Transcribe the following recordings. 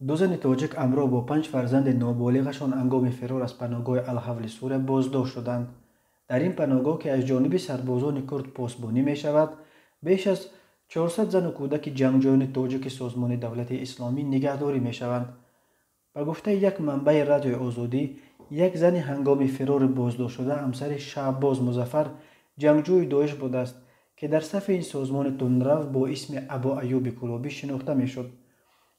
دو زن تاجیک امروز با 5 فرزند نابالغشان هنگام فرار از پناهگاه الحول سوریه بازداشت شدند. در این پناهگاه که از جانب سربازان کرد پاسبانی می شود، بیش از 400 زن و کودک جنگجویان تاجیک سازمان دولت اسلامی نگهداری می شوند. به گفته یک منبع رادیو آزادی، یک زن هنگام فرار بازداشت شده همسر شهباز مظفر جنگجوی داعش بوده است که در صف این سازمان تندرو با اسم ابو ایوب کلابی شناخته می شد.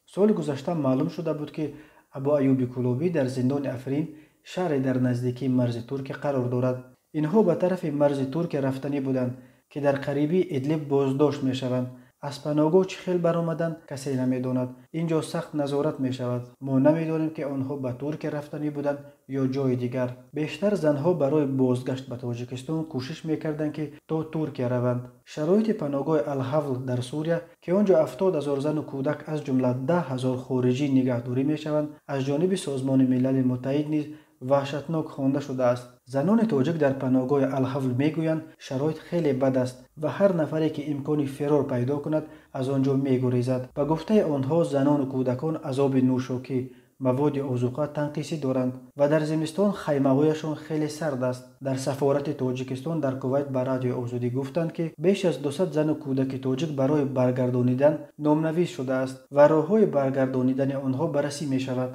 سال گذشته معلوم شده بود که ابو ایوب کلابی در زندان افرین، شهر در نزدیکی مرز ترک قرار دارد. اینها به طرف مرز ترک رفتنی بودند که در قریبی ادلب بازداشت می شوند. از پناهگاه چه خیل برآمدند کسی نمیداند. اینجا سخت نظارت می شود. ما نمیدانیم که آنها به ترک رفتنی بودند یا جای دیگر. بیشتر زنها برای بازگشت به تاجیکستان کوشش میکردند که تا ترکیه روند. شرایط پناهگاه الحول در سوریه که آنجا 70,000 زن و کودک از جمله 10,000 خارجی نگهداری میشوند، از جانب سازمان ملل متحد نیز وحشتناک خوانده شده است. زنان تاجیک در پناهگاه الحول میگویند شرایط خیلی بد است و هر نفری که امکان فرار پیدا کند از آنجا میگریزد. به گفته آنها زنان و کودکان عذاب نوشاکی، مواد آذوقه تنقیصی دارند و در زمستان خیمه‌هایشان خیلی سرد است. در سفارت تاجیکستان در کویت به رادیو آزادی گفتند که بیش از 200 زن و کودک تاجیک برای برگردانیدن نامنویس شده است و راه‌های برگردانیدن آنها بررسی می شود.